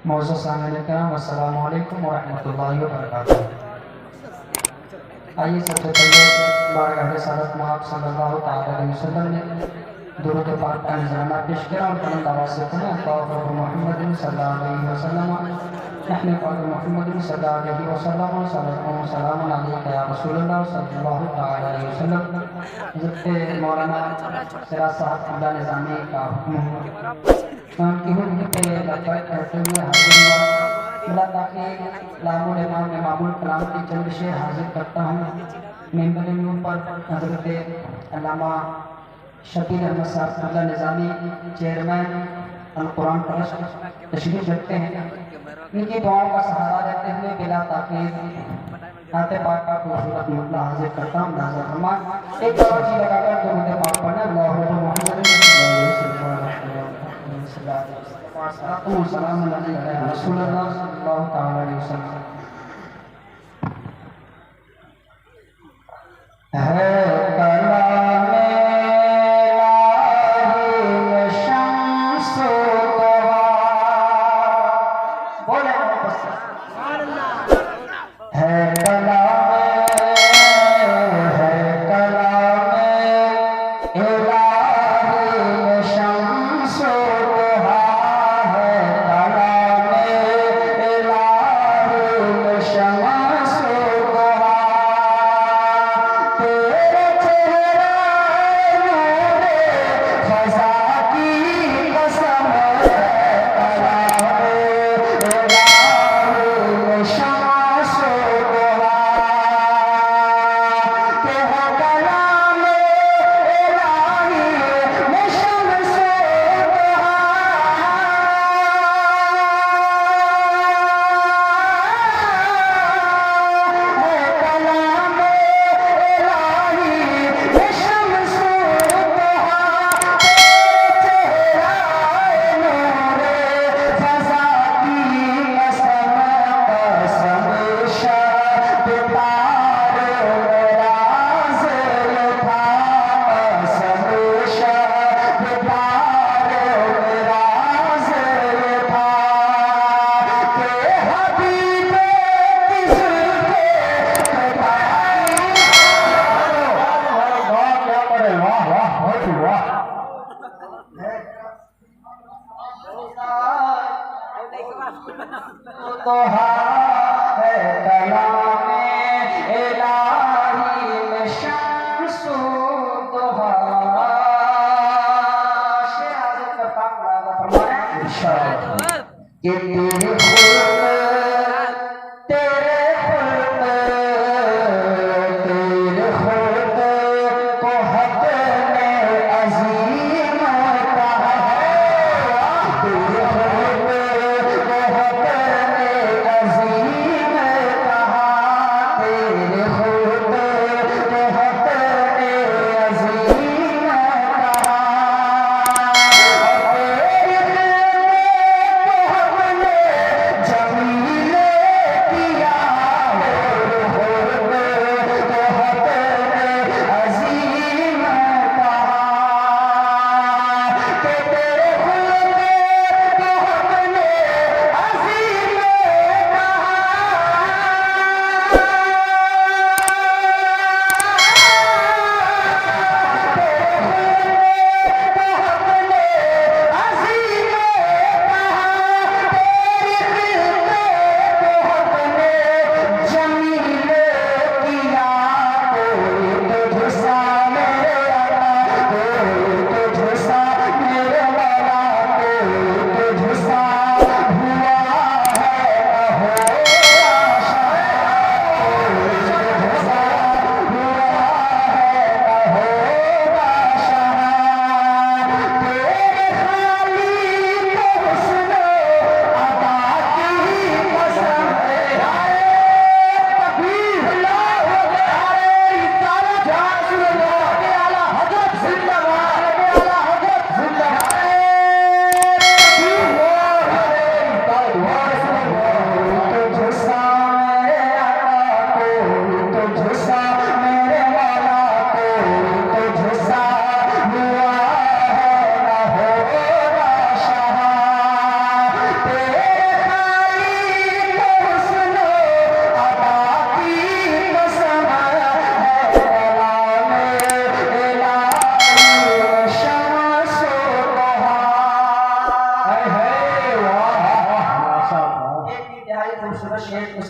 मौजूद सामने कराम अस्सलामु अलैकुम व रहमतुल्लाहि व बरकातुहू। आइए सबसे पहले बारगाह रिसालत में आप सल्लल्लाहु अलैहि वसल्लम ने दुरूद पाक का नज़राना पेश किया और बुलंद आवाज़ से पढ़ा अल्लाहु मुहम्मद सल्लल्लाहु अलैहि वसल्लम नहनु मुहम्मद सल्लल्लाहु अलैहि वसल्लम सलाम अलैका या रसूलल्लाह सल्लल्लाहु अलैहि वसल्लम। हज़रत मौलाना सिराज साहब अब्दुल्ला निज़ामी का हुक्म उनकी हुक्म पे लबैक करते हुए हाजिर हुआ। अल्लाह ताकि लामुल इमाम इमामुल कलाम की चंद शेर हाजिर करता हूँ। मेंबर नूर पर हज़रत अल्लामा शकील अहमद साहब अब्दुल्ला निज़ामी चेयरमैन अल कुरान ट्रस्ट तशरीफ रखते हैं। इनकी दुआओं का सहारा लेते हुए बिला ताक़ीद आते पाक का खूबसूरत मुद्दा हाजिर करता हूँ। नाज़र फरमान एक बार जी लगाकर दुरूद पाक पढ़ना अल्लाहु मुहम्मद सलाम अलैका या रसूलल्लाह सल्लल्लाहु अलैहि वसल्लम।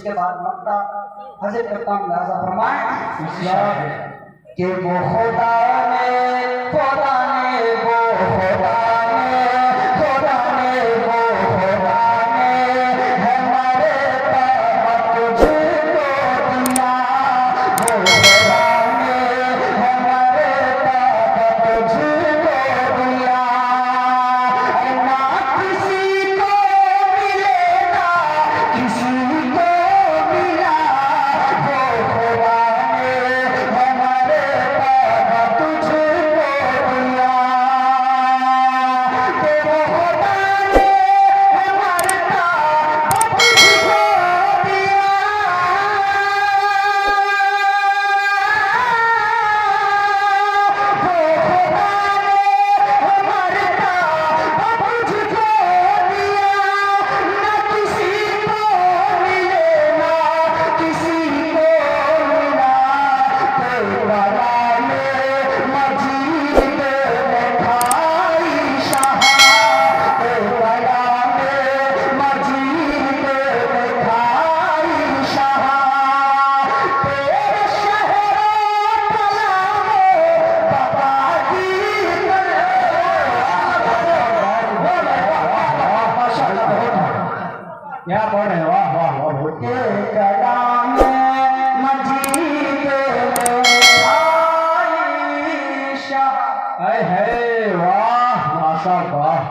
इसके बाद मक्ता हज़रत इमाम लाज़ा फरमाए कि वो खुदा ने वो खुदा ने वो खुदा ने हमारे पाप तुझको दिया, वो खुदा ने हमारे पाप तुझको दिया, ना किसी को मिले ना किसी को मिला, वो खुदा ने हमारे पाप तुझको दिया, तो वो खुदा ने हमारे पाप तुझको दिया, वो खुदा ने हमारे पाप तुझको दिया, ना किसी को मिले ना किसी को मिला, तेरा नाम मजीद में खाई शाह, तेरा नाम मजीद में खाई शाह, तेरे शहरों कलामों बाबा की क्या पढ़े, वाह वाह वाह, के कलाम मजीद में खाई शाह, है वाह माशाअल्लाह।